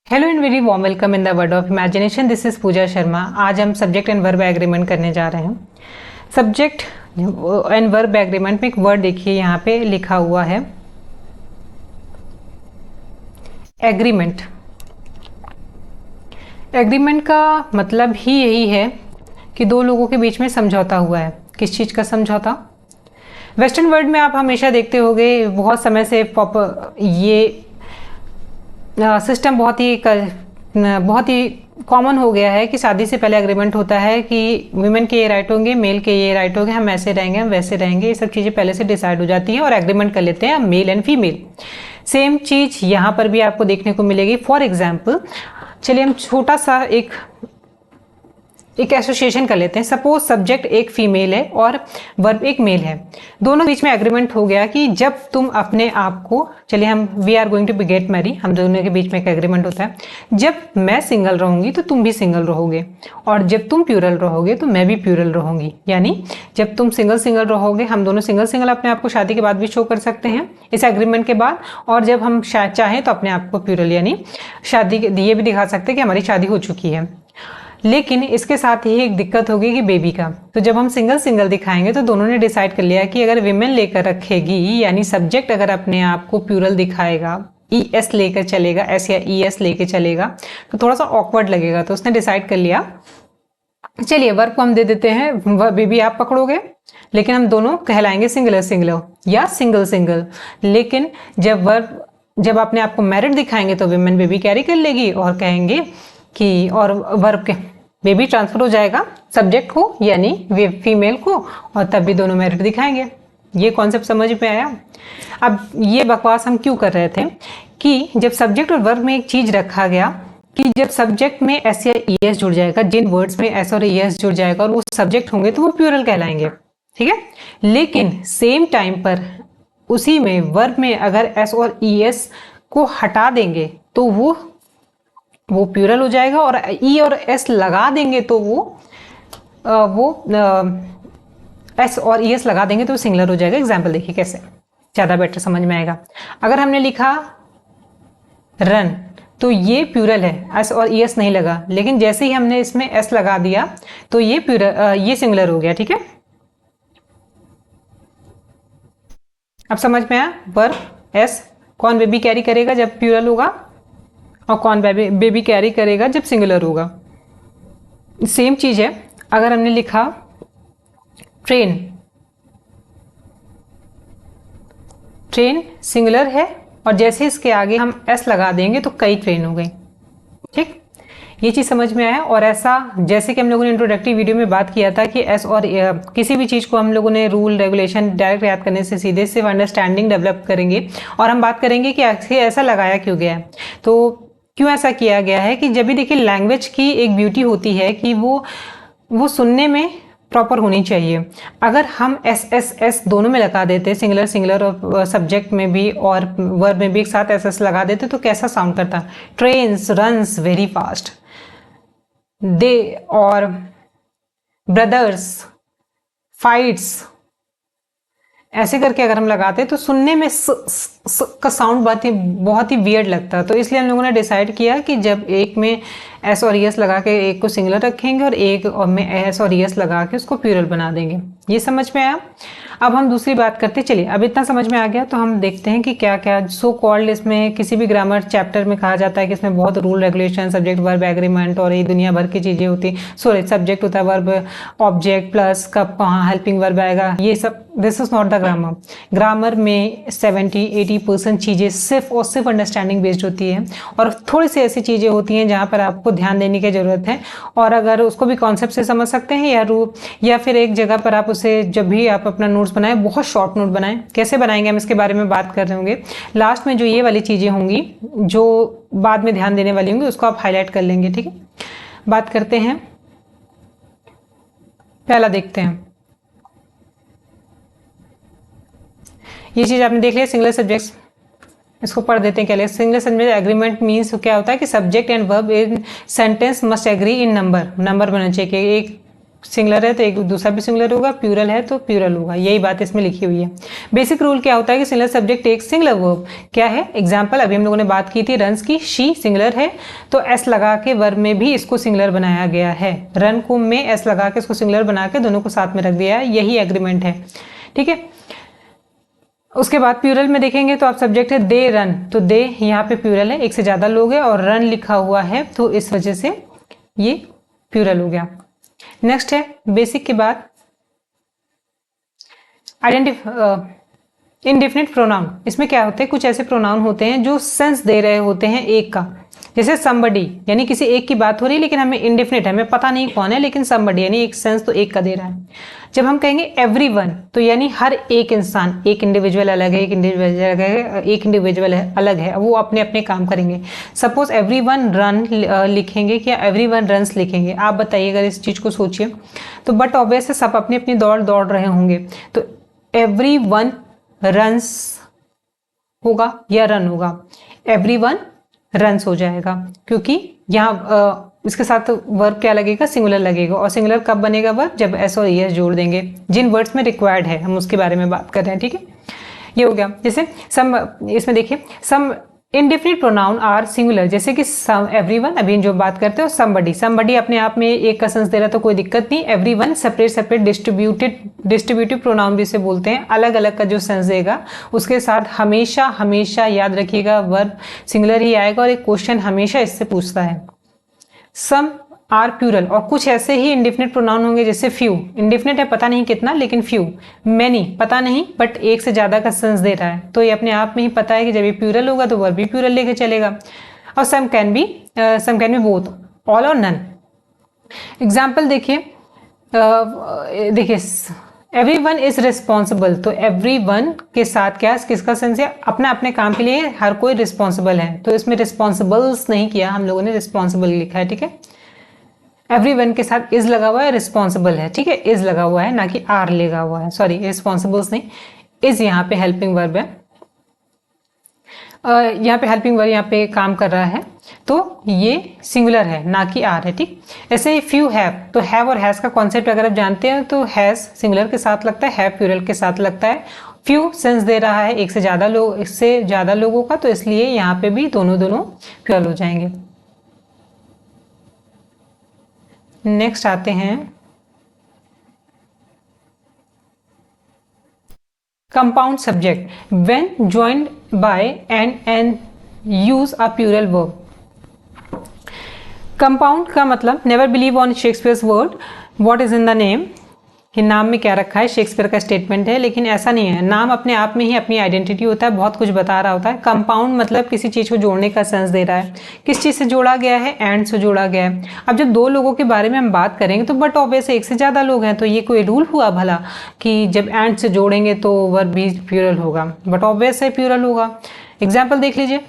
Hello and very warm welcome in the world of imagination. This is Pooja Sharma. आज हम subject and verb agreement करने जा रहे हैं। सब्जेक्ट एंड वर्ब एग्रीमेंट में एक वर्ड देखिए यहाँ पे लिखा हुआ है एग्रीमेंट। एग्रीमेंट का मतलब ही यही है कि दो लोगों के बीच में समझौता हुआ है। किस चीज़ का समझौता? वेस्टर्न वर्ल्ड में आप हमेशा देखते होंगे, बहुत समय से ये सिस्टम बहुत ही कॉमन हो गया है कि शादी से पहले एग्रीमेंट होता है कि वुमेन के ये राइट होंगे, मेल के ये राइट होंगे, हम ऐसे रहेंगे, हम वैसे रहेंगे। ये सब चीज़ें पहले से डिसाइड हो जाती हैं और एग्रीमेंट कर लेते हैं मेल एंड फीमेल। सेम चीज़ यहाँ पर भी आपको देखने को मिलेगी। फॉर एग्जाम्पल, चलिए हम छोटा सा एक एसोसिएशन कर लेते हैं। सपोज सब्जेक्ट एक फीमेल है और वर्ब एक मेल है। दोनों बीच में एग्रीमेंट हो गया कि जब तुम अपने आप को, चलिए हम we are going to be get marry, हम दोनों के बीच में एक एग्रीमेंट होता है, जब मैं सिंगल रहूंगी तो तुम भी सिंगल रहोगे, और जब तुम प्यूरल रहोगे तो मैं भी प्यूरल रहूंगी। यानी जब तुम सिंगल रहोगे, हम दोनों सिंगल अपने आप को शादी के बाद भी शो कर सकते हैं इस एग्रीमेंट के बाद, और जब हम चाहें तो अपने आप को प्यूरल यानी शादी ये भी दिखा सकते हैं कि हमारी शादी हो चुकी है। लेकिन इसके साथ ही एक दिक्कत होगी कि बेबी का। तो जब हम सिंगल दिखाएंगे तो दोनों ने डिसाइड कर लिया कि अगर विमेन लेकर रखेगी, यानी सब्जेक्ट अगर अपने आप को प्यूरल दिखाएगा, ES लेकर चलेगा, S या ES लेकर चलेगा, तो थोड़ा सा ऑकवर्ड लगेगा। तो उसने डिसाइड कर लिया, चलिए वर्ब को हम दे देते हैं, बेबी आप पकड़ोगे, लेकिन हम दोनों कहलाएंगे सिंगलर या सिंगल। लेकिन जब अपने आप को मैरिड दिखाएंगे तो विमेन बेबी कैरी कर लेगी और कहेंगे कि, और वर्ब के बेबी ट्रांसफर हो जाएगा सब्जेक्ट को यानी फीमेल को, और तब भी दोनों मैरिड दिखाएंगे। ये कॉन्सेप्ट समझ में आया? अब ये बकवास हम क्यों कर रहे थे कि जब सब्जेक्ट और वर्ब में एक चीज रखा गया कि जब सब्जेक्ट में S या ES जुड़ जाएगा, जिन वर्ड्स में S और ES जुड़ जाएगा और वो सब्जेक्ट होंगे तो वो प्यूरल कहलाएंगे, ठीक है। लेकिन सेम टाइम पर उसी में वर्ब में अगर S और ES को हटा देंगे तो वो प्यूरल हो जाएगा, और E और S लगा देंगे तो S और ES लगा देंगे तो सिंगलर हो जाएगा। एग्जाम्पल देखिए कैसे, ज़्यादा बेटर समझ में आएगा। अगर हमने लिखा रन तो ये प्यूरल है, S और ES नहीं लगा, लेकिन जैसे ही हमने इसमें S लगा दिया तो ये सिंगलर हो गया, ठीक है। अब समझ में आया? वर्ब S कौन बेबी कैरी करेगा जब प्यूरल होगा, और कौन बेबी कैरी करेगा जब सिंगुलर होगा। सेम चीज है अगर हमने लिखा ट्रेन सिंगुलर है, और जैसे इसके आगे हम S लगा देंगे तो कई ट्रेन हो गई, ठीक। ये चीज़ समझ में आया? और ऐसा जैसे कि हम लोगों ने इंट्रोडक्टरी वीडियो में बात किया था कि S और किसी भी चीज़ को हम लोगों ने रूल रेगुलेशन डायरेक्ट याद करने से सीधे सिर्फ अंडरस्टैंडिंग डेवलप करेंगे, और हम बात करेंगे कि आखिर ऐसा लगाया क्यों गया है। तो क्यों ऐसा किया गया है कि जब भी देखिए लैंग्वेज की एक ब्यूटी होती है कि वो सुनने में प्रॉपर होनी चाहिए। अगर हम S दोनों में लगा देते, सिंगुलर और सब्जेक्ट में भी और वर्ब में भी एक साथ S लगा देते तो कैसा साउंड करता? ट्रेन्स रन्स वेरी फास्ट, दे और ब्रदर्स फाइट्स, ऐसे करके अगर हम लगाते तो सुनने में का साउंड बहुत ही वियर्ड लगता है। तो इसलिए हम लोगों ने डिसाइड किया कि जब एक में S और ES लगा के एक को सिंगुलर रखेंगे और एक और में S और ES लगा के उसको प्यूरल बना देंगे। ये समझ में आया? अब हम दूसरी बात करते हैं। चलिए अब इतना समझ में आ गया तो हम देखते हैं कि क्या क्या सो कॉल्ड इसमें किसी भी ग्रामर चैप्टर में कहा जाता है कि इसमें बहुत rule regulation, subject verb agreement और ये दुनिया भर की चीज़ें होती। सॉरी, सब्जेक्ट होता है वर्ब ऑब्जेक्ट प्लस कब कहाँ हेल्पिंग वर्ब आएगा, ये सब। This is not the grammar. Grammar में 70-80% चीज़ें सिर्फ और सिर्फ अंडरस्टैंडिंग बेस्ड होती है, और थोड़ी सी ऐसी चीज़ें होती हैं जहाँ पर आपको ध्यान देने की ज़रूरत है, और अगर उसको भी कॉन्सेप्ट से समझ सकते हैं या फिर एक जगह पर आप उसे, जब भी आप अपना नोट्स बनाएं, बहुत शॉर्ट नोट बनाएं। कैसे बनाएंगे हम इसके बारे में बात कर रहे होंगे। लास्ट में जो ये वाली चीज़ें होंगी जो बाद में ध्यान देने वाली होंगी उसको आप हाईलाइट कर लेंगे, ठीक है। बात करते हैं, पहला देखते हैं। ये चीज़ आपने देख लिया, सिंगुलर सब्जेक्ट्स, इसको पढ़ देते हैं। क्या लिखा? सिंगुलर सब्जेक्ट एग्रीमेंट मीन्स क्या होता है कि subject and verb in sentence must agree in number बनना चाहिए कि एक सिंगुलर है तो एक दूसरा भी सिंगुलर होगा, प्लूरल है तो प्लूरल होगा। यही बात इसमें लिखी हुई है। बेसिक रूल क्या होता है कि सिंगुलर सब्जेक्ट एक सिंगुलर वर्ब क्या है। एग्जाम्पल अभी हम लोगों ने बात की थी रन्स की, शी सिंगुलर है तो एस लगा के वर्ब में भी इसको सिंगुलर बनाया गया है। रन को में एस लगा के इसको सिंगुलर बना के दोनों को साथ में रख दिया है, यही एग्रीमेंट है, ठीक है। उसके बाद प्लूरल में देखेंगे तो आप सब्जेक्ट है दे रन, तो दे यहाँ पे प्लूरल है, एक से ज्यादा लोग हैं और रन लिखा हुआ है तो इस वजह से ये प्लूरल हो गया। नेक्स्ट है बेसिक के बाद इंडेफिनिट प्रोनाउन। इसमें क्या होते हैं, कुछ ऐसे प्रोनाउन होते हैं जो सेंस दे रहे होते हैं एक का, जैसे somebody यानी किसी एक की बात हो रही है लेकिन हमें इंडेफिनिट है, हमें पता नहीं कौन है, लेकिन somebody यानी एक सेंस तो एक का दे रहा है। जब हम कहेंगे एवरीवन तो यानी हर एक इंसान, एक इंडिविजुअल अलग है, एक इंडिविजुअल अलग है, वो अपने अपने काम करेंगे। सपोज एवरीवन रन लिखेंगे क्या एवरीवन रन्स लिखेंगे, आप बताइए अगर इस चीज को सोचिए तो। बट ऑब्वियस है सब अपनी अपनी दौड़ रहे होंगे तो एवरीवन रन्स होगा या रन होगा, एवरीवन रन्स हो जाएगा क्योंकि यहाँ इसके साथ वर्ब क्या लगेगा, सिंगुलर लगेगा। और सिंगुलर कब बनेगा वर्ब, जब एस और एस जोड़ देंगे, जिन वर्ड्स में रिक्वायर्ड है हम उसके बारे में बात कर रहे हैं, ठीक है। ये हो गया। जैसे सम, इसमें देखिए सम इंडेफिनिट प्रोनाउन आर सिंगुलर, जैसे कि सम एवरीवन अभी जो बात करते हो, समबडी अपने आप में एक का सेंस दे रहा तो कोई दिक्कत नहीं। एवरीवन सेपरेट डिस्ट्रीब्यूटिव प्रोनाउन भी इसे बोलते हैं, अलग अलग का जो सेंस देगा उसके साथ हमेशा याद रखिएगा वर्ब सिंगुलर ही आएगा और एक क्वेश्चन हमेशा इससे पूछता है। सम आर प्लूरल, और कुछ ऐसे ही इंडेफिनिट प्रोनाउन होंगे जैसे फ्यू, इंडेफिनिट है पता नहीं कितना लेकिन फ्यू, मैनी पता नहीं बट एक से ज्यादा का सेंस दे रहा है तो ये अपने आप में ही पता है कि जब ये प्लूरल होगा तो वर्ब भी प्लूरल लेके चलेगा। और some can be both, all और नन। एग्जाम्पल देखिए एवरीवन इज रिस्पॉन्सिबल, तो एवरीवन के साथ क्या किसका सेंस है, अपना अपने काम के लिए हर कोई रिस्पॉन्सिबल है, तो इसमें रिस्पॉन्सिबल्स नहीं किया हम लोगों ने, रिस्पॉन्सिबल लिखा है, ठीक है। एवरीवन के साथ इज लगा हुआ है, रिस्पॉन्सिबल है, ठीक है, इज लगा हुआ है ना कि आर लगा हुआ है, सॉरी रिस्पॉन्सिबल्स नहीं, इज यहाँ पे हेल्पिंग वर्ब है, यहाँ पे हेल्पिंग वर्ब यहाँ पे काम कर रहा है तो ये सिंगुलर है ना कि आर है, ठीक। ऐसे ही फ्यू हैव, तो हैव और हैज का कॉन्सेप्ट अगर आप जानते हैं तो हैज सिंगुलर के साथ लगता है, हैव प्लूरल के साथ लगता है। फ्यू सेंस दे रहा है एक से ज्यादा लोगों का, तो इसलिए यहाँ पे भी दोनों प्लूरल हो जाएंगे। नेक्स्ट आते हैं compound subject, when joined by and use a plural verb. Compound का मतलब never believe on Shakespeare's word what is in the name, कि नाम में क्या रखा है, शेक्सपियर का स्टेटमेंट है, लेकिन ऐसा नहीं है। नाम अपने आप में ही अपनी आइडेंटिटी होता है, बहुत कुछ बता रहा होता है। कंपाउंड मतलब किसी चीज को जोड़ने का सेंस दे रहा है। किस चीज से जोड़ा गया है, एंड से जोड़ा गया है। अब जब दो लोगों के बारे में हम बात करेंगे तो बट ऑब्वियस एक से ज्यादा लोग हैं, तो ये कोई रूल हुआ भला कि जब एंड से जोड़ेंगे तो वर्ब भी प्लूरल होगा, बट ऑब्वियस है प्लूरल होगा। एग्जाम्पल देख लीजिए,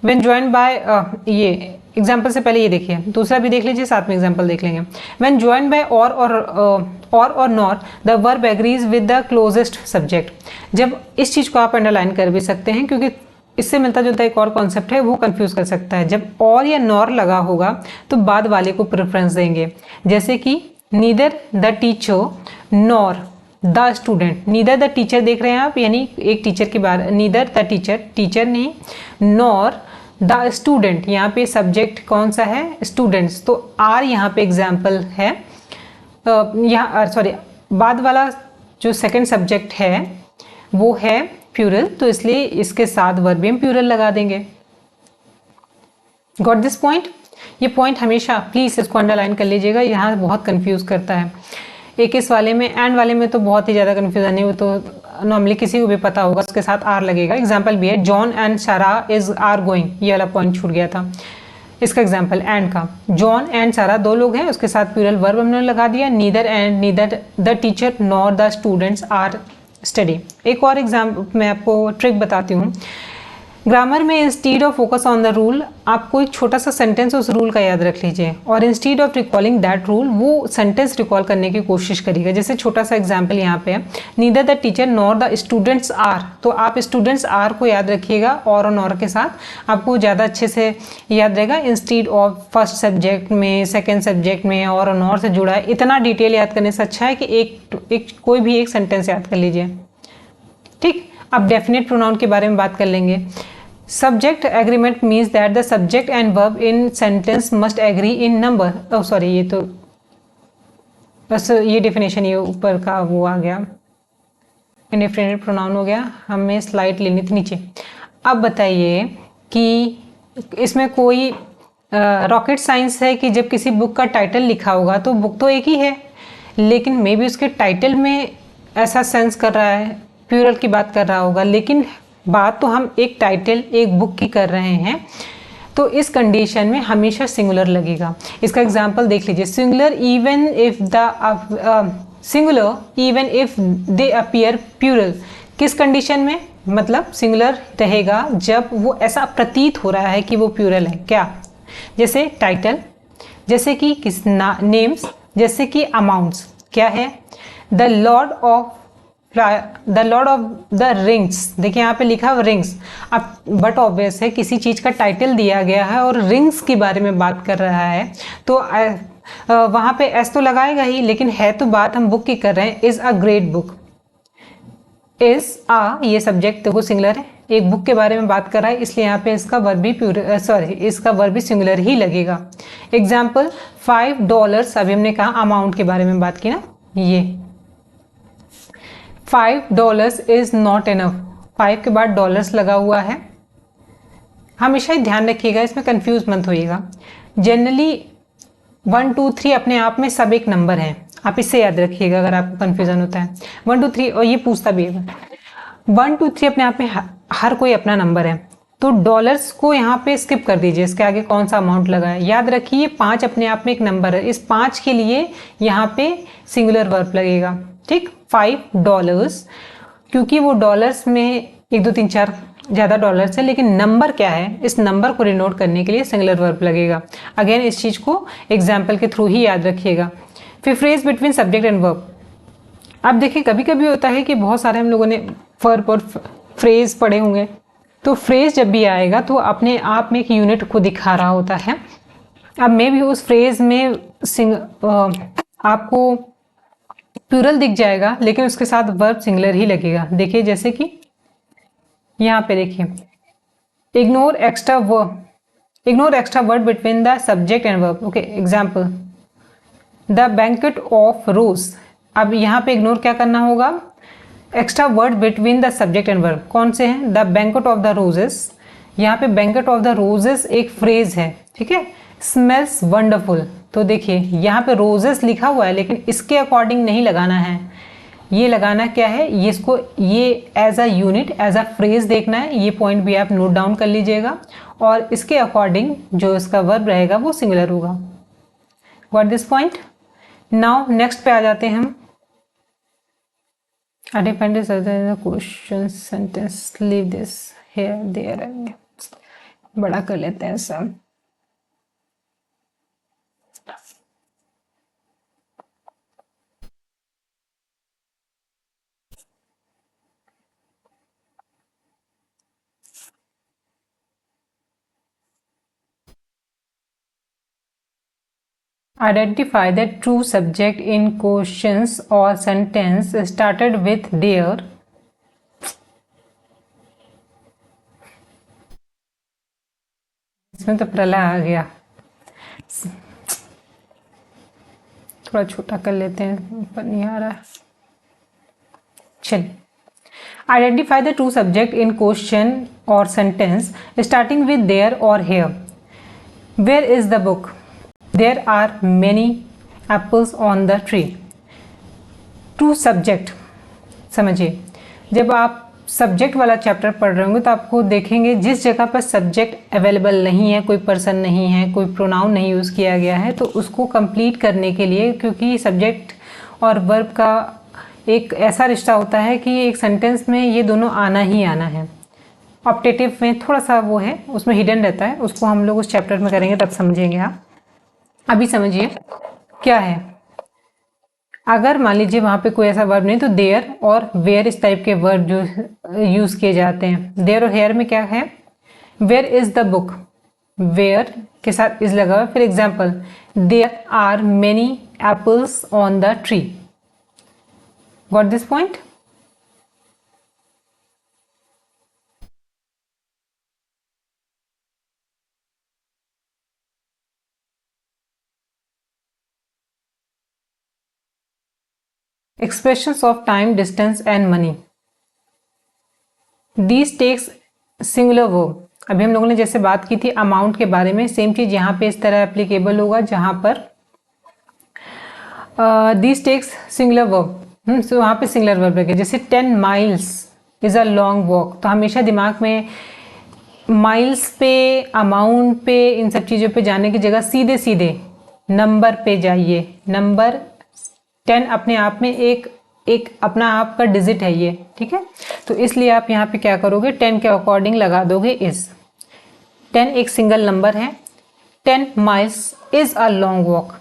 व्हेन ज्वाइंड बाय, ये एग्जाम्पल से पहले ये देखिए, दूसरा भी देख लीजिए, साथ में एग्जाम्पल देख लेंगे। व्हेन ज्वाइंड बाय और nor the verb agrees with the closest subject. जब इस चीज को आप अंडरलाइन कर भी सकते हैं क्योंकि इससे मिलता जुलता एक और कॉन्सेप्ट है, वो कंफ्यूज कर सकता है। जब और या नॉर लगा होगा तो बाद वाले को प्रेफरेंस देंगे, जैसे कि neither the teacher nor the student. Neither the teacher देख रहे हैं आप, यानी एक टीचर के बारे, नीदर द टीचर नहीं, नॉर द स्टूडेंट, यहाँ पे सब्जेक्ट कौन सा है, स्टूडेंट्स, तो आर यहाँ पे एग्जाम्पल है। यहाँ सॉरी, बाद वाला जो सेकंड सब्जेक्ट है वो है प्लूरल, तो इसलिए इसके साथ वर्ब भी हम प्लूरल लगा देंगे। Got this point? ये पॉइंट हमेशा प्लीज इसको अंडरलाइन कर लीजिएगा, यहाँ बहुत कंफ्यूज करता है। एक इस वाले में, एंड वाले में तो बहुत ही ज़्यादा कन्फ्यूजन है, वो तो नॉर्मली किसी को भी पता होगा, उसके साथ आर लगेगा। एग्जाम्पल भी है, जॉन एंड सारा इज आर गोइंग, ये वाला पॉइंट छूट गया था। इसका एग्जाम्पल एंड का, जॉन एंड सारा दो लोग हैं, उसके साथ प्लूरल वर्ब हमने लगा दिया, neither the teacher nor the students are study. एक और एग्जाम्पल मैं आपको ट्रिक बताती हूँ। ग्रामर में instead of focus on the rule, आपको एक छोटा सा सेंटेंस उस रूल का याद रख लीजिए और instead of recalling that rule वो सेंटेंस रिकॉल करने की कोशिश करिएगा। जैसे छोटा सा एग्जांपल यहाँ पे है, neither the teacher nor the students are, तो आप स्टूडेंट्स आर को याद रखिएगा और नॉर के साथ आपको ज़्यादा अच्छे से याद रहेगा। इंस्टीड ऑफ फर्स्ट सब्जेक्ट में, सेकेंड सब्जेक्ट में और नॉर से जुड़ा है, इतना डिटेल याद करने से अच्छा है कि एक कोई भी एक सेंटेंस याद कर लीजिए। ठीक, अब डेफिनेट प्रोनाउन के बारे में बात कर लेंगे। Subject agreement means that the subject and verb in sentence must agree in number. Oh sorry, ये तो बस ये डेफिनेशन ये ऊपर का वो आ गया, इंडेफिनिट प्रोनाउन हो गया, हमें स्लाइड लेनी थी नीचे। अब बताइए कि इसमें कोई रॉकेट साइंस है कि जब किसी बुक का टाइटल लिखा होगा तो बुक तो एक ही है, लेकिन मे बी उसके टाइटल में ऐसा सेंस कर रहा है, प्लूरल की बात कर रहा होगा, लेकिन बात तो हम एक टाइटल एक बुक की कर रहे हैं, तो इस कंडीशन में हमेशा सिंगुलर लगेगा। इसका एग्जांपल देख लीजिए, singular even if they appear plural. किस कंडीशन में, मतलब सिंगुलर रहेगा जब वो ऐसा प्रतीत हो रहा है कि वो प्लूरल है। क्या, जैसे टाइटल, जैसे कि किस नेम्स, जैसे कि अमाउंट्स। क्या है, the Lord of the rings, देखिए यहाँ पे लिखा है रिंग्स। अब बट ऑब्वियस है किसी चीज़ का टाइटल दिया गया है और रिंग्स के बारे में बात कर रहा है तो वहाँ पे एस तो लगाएगा ही, लेकिन है तो बात हम बुक की कर रहे हैं। Is a great book, is आ ये सब्जेक्ट देखो सिंगुलर है, एक बुक के बारे में बात कर रहा है, इसलिए यहाँ पे इसका वर्ब भी इसका वर्ब भी सिंगुलर ही लगेगा। एग्जाम्पल, $5, अभी हमने कहा अमाउंट के बारे में बात की ना, ये $5 इज़ नॉट इनफ, 5 के बाद डॉलर्स लगा हुआ है। हमेशा ही ध्यान रखिएगा, इसमें कंफ्यूज मत होइएगा। जनरली 1 2 3 अपने आप में सब एक नंबर है, आप इससे याद रखिएगा अगर आपको कंफ्यूजन होता है। 1 2 3, और ये पूछता भी है, 1 2 3 अपने आप में हर कोई अपना नंबर है, तो डॉलर्स को यहाँ पे स्किप कर दीजिए, इसके आगे कौन सा अमाउंट लगा है। याद रखिए 5 अपने आप में एक नंबर है, इस 5 के लिए यहाँ पे सिंगुलर वर्ब लगेगा। ठीक, $5, क्योंकि वो डॉलर्स में 1 2 3 4 ज़्यादा डॉलर्स है, लेकिन नंबर क्या है, इस नंबर को डिनोट करने के लिए सिंगुलर वर्ब लगेगा। अगेन इस चीज़ को एग्जाम्पल के थ्रू ही याद रखिएगा। फिर phrase between subject and verb. अब देखिए कभी कभी होता है कि बहुत सारे हम लोगों ने वर्ब और फ्रेज पढ़े होंगे, तो फ्रेज जब भी आएगा तो अपने आप में एक यूनिट को दिखा रहा होता है। अब मे भी उस फ्रेज में आपको प्लूरल दिख जाएगा, लेकिन उसके साथ वर्ब सिंगुलर ही लगेगा। देखिए जैसे कि यहाँ पे देखिए, ignore extra word between the subject and verb. Okay, example, the banquet of रोज। अब यहाँ पे इग्नोर क्या करना होगा, extra word between the subject and verb. कौन से हैं, the banquet of the roses. यहाँ पे बैंकेट ऑफ द रोजेस एक फ्रेज है, ठीक है। स्मेल्स वंडरफुल, तो देखिए यहाँ पे रोजेस लिखा हुआ है, लेकिन इसके अकॉर्डिंग नहीं लगाना है, ये लगाना क्या है, ये इसको ये as a unit as a phrase देखना है। ये पॉइंट भी आप नोट डाउन कर लीजिएगा, और इसके अकॉर्डिंग जो इसका वर्ब रहेगा वो सिंगुलर होगा। Got this point. Now next पे आ जाते हैं हम। Question sentence, leave this here there, बड़ा कर लेते हैं सब। Identify the true subject in questions or sentence started with their। इसमें तो प्रलय आ गया, थोड़ा छोटा कर लेते हैं, ऊपर नहीं आ रहा। चलिए, identify the true subject in question और सेंटेंस स्टार्टिंग विद देयर और here. Where is the book, there are many apples on the tree. True subject समझिए, जब आप सब्जेक्ट वाला चैप्टर पढ़ रहे होंगे तो आपको देखेंगे जिस जगह पर सब्जेक्ट अवेलेबल नहीं है, कोई पर्सन नहीं है, कोई प्रोनाउन नहीं यूज़ किया गया है, तो उसको कंप्लीट करने के लिए, क्योंकि सब्जेक्ट और वर्ब का एक ऐसा रिश्ता होता है कि एक सेंटेंस में ये दोनों आना ही आना है, ऑप्टेटिव में थोड़ा सा वो है, उसमें हिडन रहता है, उसको हम लोग उस चैप्टर में करेंगे तब समझेंगे आप। अभी समझिए क्या है। अगर मान लीजिए वहाँ पे कोई ऐसा वर्ब नहीं तो देयर और वेयर इस टाइप के वर्ब जो यूज़ किए जाते हैं। देयर और हेयर में क्या है, where is the book, where के साथ इज लगा हुआ। फिर example, there are many apples on the tree. Got this point? Expressions of time, distance and money. These takes singular verb. अभी हम लोगों ने जैसे बात की थी अमाउंट के बारे में, सेम चीज यहाँ पे इस तरह एप्लीकेबल होगा जहाँ पर दिस टेक्स सिंगुलर वर्ब। तो वहाँ पे सिंगुलर वर्ब लगे, जैसे 10 miles is a long walk. तो हमेशा दिमाग में माइल्स पे, अमाउंट पे, इन सब चीज़ों पे जाने की जगह सीधे सीधे नंबर पे जाइए। नंबर 10 अपने आप में एक अपना आप का डिजिट है ये, ठीक है। तो इसलिए आप यहाँ पे क्या करोगे, 10 के अकॉर्डिंग लगा दोगे इज। 10 एक सिंगल नंबर है। 10 miles is a long walk.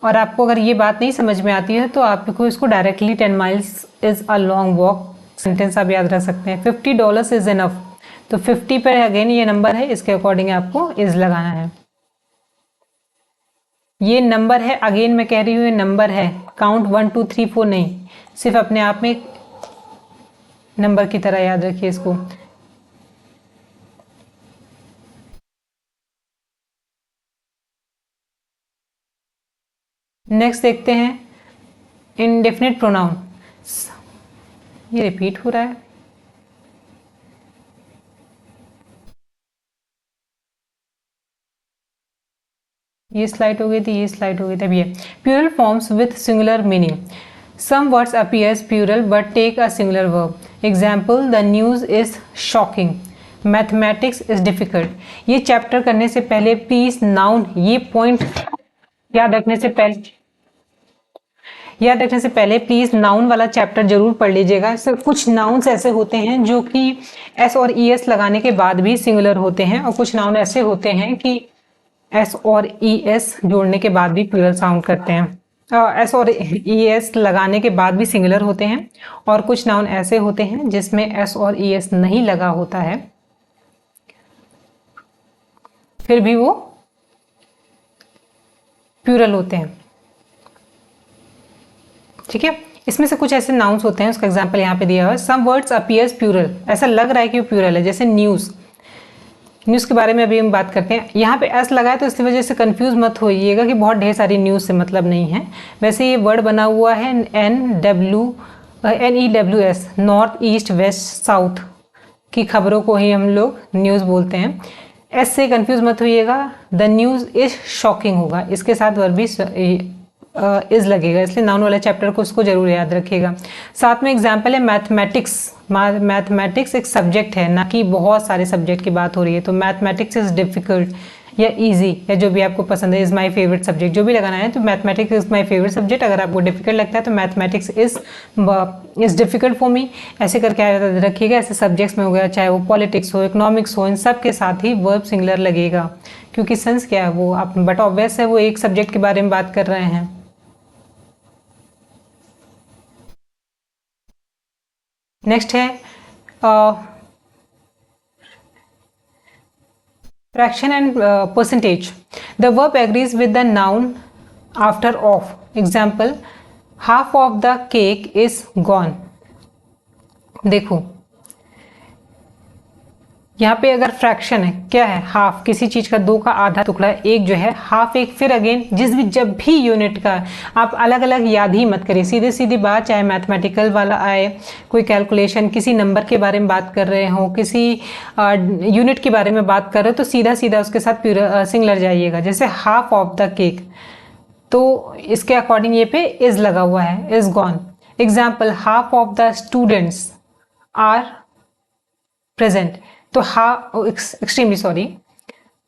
और आपको अगर ये बात नहीं समझ में आती है तो आपको इसको directly 10 miles is a long walk sentence आप याद रख सकते हैं। $50 इज इनफ। तो 50 पर अगेन ये नंबर है, इसके अकॉर्डिंग आपको इज लगाना है। ये नंबर है, अगेन मैं कह रही हूँ ये नंबर है, काउंट 1 2 3 4 नहीं, सिर्फ अपने आप में नंबर की तरह याद रखिए इसको। नेक्स्ट देखते हैं इनडेफिनिट प्रोनाउन। ये रिपीट हो रहा है। ये स्लाइड हो गई थी, ये स्लाइड हो गई थी। अब ये plural forms with singular meaning. Some words appears plural but take a singular verb. Example, the news is shocking, mathematics is difficult. ये चैप्टर करने से पहले प्लीज नाउन, ये पॉइंट याद रखने से पहले प्लीज नाउन वाला चैप्टर जरूर पढ़ लीजिएगा। कुछ नाउन्स ऐसे होते हैं जो कि एस और ई एस लगाने के बाद भी सिंगुलर होते हैं, और कुछ नाउन ऐसे होते हैं कि एस और ई एस जोड़ने के बाद भी प्लूरल साउंड करते हैं। एस और ई एस लगाने के बाद भी सिंगुलर होते हैं, और कुछ नाउन ऐसे होते हैं जिसमें एस और ई एस नहीं लगा होता है, फिर भी वो प्लूरल होते हैं, ठीक है। इसमें से कुछ ऐसे नाउन्स होते हैं, उसका एग्जाम्पल यहाँ पे दिया हुआ है। सम वर्ड्स अपीयर्स प्लूरल, ऐसा लग रहा है कि वो प्लूरल है, जैसे न्यूज़। न्यूज़ के बारे में अभी हम बात करते हैं। यहाँ पे एस लगाए तो इसकी वजह से कंफ्यूज मत होइएगा कि बहुत ढेर सारी न्यूज़ से मतलब नहीं है। वैसे ये वर्ड बना हुआ है NEWS, north east west south की खबरों को ही हम लोग न्यूज़ बोलते हैं। एस से कंफ्यूज मत होइएगा, द न्यूज़ इज शॉकिंग होगा, इसके साथ वर्ब भी इज लगेगा, इसलिए नाउन वाले चैप्टर को उसको जरूर याद रखिएगा। साथ में एग्जाम्पल है मैथमेटिक्स। मैथमेटिक्स एक सब्जेक्ट है, ना कि बहुत सारे सब्जेक्ट की बात हो रही है। तो मैथमेटिक्स इज डिफिकल्ट या इजी या जो भी आपको पसंद है, इज माय फेवरेट सब्जेक्ट, जो भी लगाना है। तो mathematics is my favourite subject. अगर आपको डिफिकल्ट लगता है तो mathematics is difficult for me, ऐसे करके याद रखिएगा। ऐसे सब्जेक्ट्स में हो गया, चाहे वो पॉलिटिक्स हो, इकोनॉमिक्स हो, इन सब के साथ ही वर्ब सिंगुलर लगेगा, क्योंकि सेंस क्या है वो आप, बट ऑब्वियस है वो एक सब्जेक्ट के बारे में बात कर रहे हैं। नेक्स्ट है fraction and percentage. The verb agrees with the noun after of. Example, half of the cake is gone. देखो यहाँ पे अगर फ्रैक्शन है, क्या है, हाफ, किसी चीज का दो का आधा टुकड़ा, एक जो है हाफ, एक फिर अगेन जब भी यूनिट का, आप अलग अलग याद ही मत करिए, सीधे सीधी बात, चाहे मैथमेटिकल वाला आए, कोई कैलकुलेशन, किसी नंबर के बारे में बात कर रहे हो, किसी यूनिट के बारे में बात कर रहे हो, तो सीधा सीधा उसके साथ सिंगुलर जाइएगा। जैसे हाफ ऑफ द केक, तो इसके अकॉर्डिंग ये पे इज लगा हुआ है, is gone. Example, half of the students are present. तो एक्सट्रीमली सॉरी,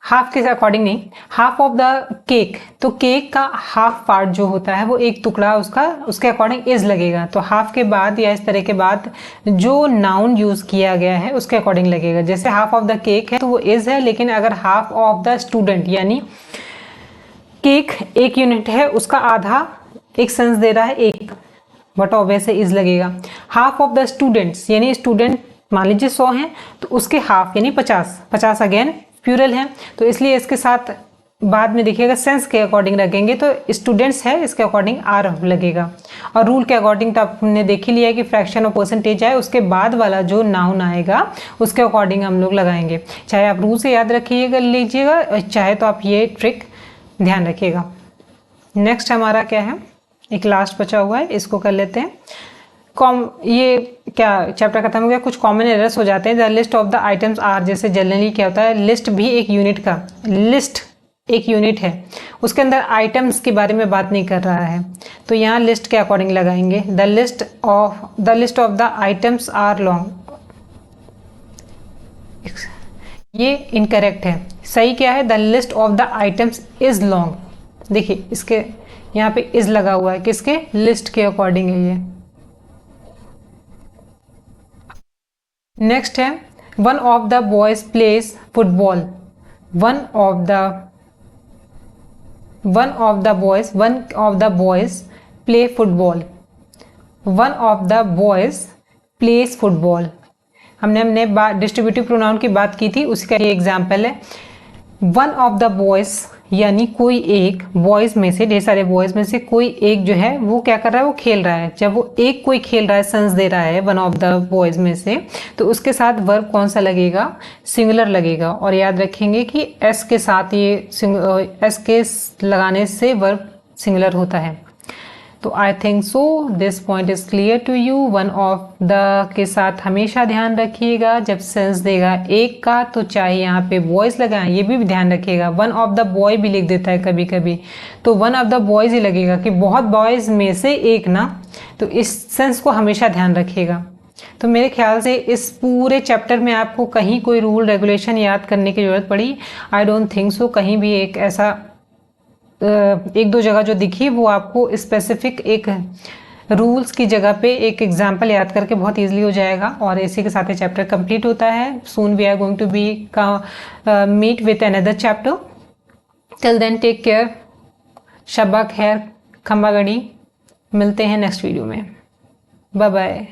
हाफ के अकॉर्डिंग नहीं, हाफ ऑफ द केक, तो केक का हाफ पार्ट जो होता है वो एक टुकड़ा उसका, उसके अकॉर्डिंग इज लगेगा। तो हाफ के बाद या इस तरह के बाद जो नाउन यूज किया गया है उसके अकॉर्डिंग लगेगा। जैसे हाफ ऑफ द केक है तो वो इज है, लेकिन अगर हाफ ऑफ द स्टूडेंट यानी केक एक यूनिट है, उसका आधा एक सेंस दे रहा है एक, बट ऑब्वियस इज लगेगा। हाफ ऑफ द स्टूडेंट्स यानी स्टूडेंट मान लीजिए 100 हैं तो उसके हाफ यानी 50, 50 अगेन प्यूरल है, तो इसलिए इसके साथ बाद में देखिएगा सेंस के अकॉर्डिंग रखेंगे तो स्टूडेंट्स है इसके अकॉर्डिंग आर लगेगा। और रूल के अकॉर्डिंग तो आपने देख ही लिया कि फ्रैक्शन और परसेंटेज आए उसके बाद वाला जो नाउन आएगा उसके अकॉर्डिंग हम लोग लगाएंगे। चाहे आप रूल से याद रखिएगा लीजिएगा, चाहे तो आप ये ट्रिक ध्यान रखिएगा। नेक्स्ट हमारा क्या है, एक लास्ट बचा हुआ है, इसको कर लेते हैं। ये क्या चैप्टर खत्म हो गया, कुछ कॉमन एरर्स हो जाते हैं। The list of the items are, जैसे जनरली क्या होता है लिस्ट भी एक यूनिट का, लिस्ट एक यूनिट है उसके अंदर आइटम्स के बारे में बात नहीं कर रहा है, तो यहाँ लिस्ट के अकॉर्डिंग लगाएंगे। The list of the items are long, ये इनकरेक्ट है। सही क्या है, the list of the items is long. देखिए इसके यहाँ पे इज लगा हुआ है, किसके, लिस्ट के अकॉर्डिंग है ये। नेक्स्ट है one of the boys plays football, one of the boys play football, one of the boys plays football. हमने डिस्ट्रीब्यूटिव प्रोनाउन की बात की थी, उसका ये एग्जाम्पल है। वन ऑफ द बॉयज यानी कोई एक, बॉयज में से ढेर सारे बॉयज में से कोई एक जो है वो क्या कर रहा है, वो खेल रहा है। जब वो एक कोई खेल रहा है, सेंस दे रहा है वन ऑफ द बॉयज में से, तो उसके साथ वर्ब कौन सा लगेगा, सिंगुलर लगेगा। और याद रखेंगे कि एस के साथ ये एस के लगाने से वर्ब सिंगुलर होता है। तो I think so this point is clear to you. One of the के साथ हमेशा ध्यान रखिएगा, जब सेंस देगा एक का तो चाहे यहाँ पे बॉयज लगाएं, ये भी ध्यान रखिएगा। वन ऑफ द बॉय भी लिख देता है कभी कभी, तो वन ऑफ द बॉयज ही लगेगा कि बहुत बॉयज में से एक ना, तो इस सेंस को हमेशा ध्यान रखिएगा। तो मेरे ख्याल से इस पूरे चैप्टर में आपको कहीं कोई रूल रेगुलेशन याद करने की जरूरत पड़ी, आई डोंट थिंक सो। कहीं भी एक ऐसा एक दो जगह जो दिखी वो आपको स्पेसिफिक एक रूल्स की जगह पे एक एग्जाम्पल याद करके बहुत इजीली हो जाएगा। और इसी के साथ ये चैप्टर कंप्लीट होता है। Soon we are going to be meet with another chapter. Till then take care, शब्बा खैर, खम्बा गड़ी। मिलते हैं नेक्स्ट वीडियो में। Bye bye.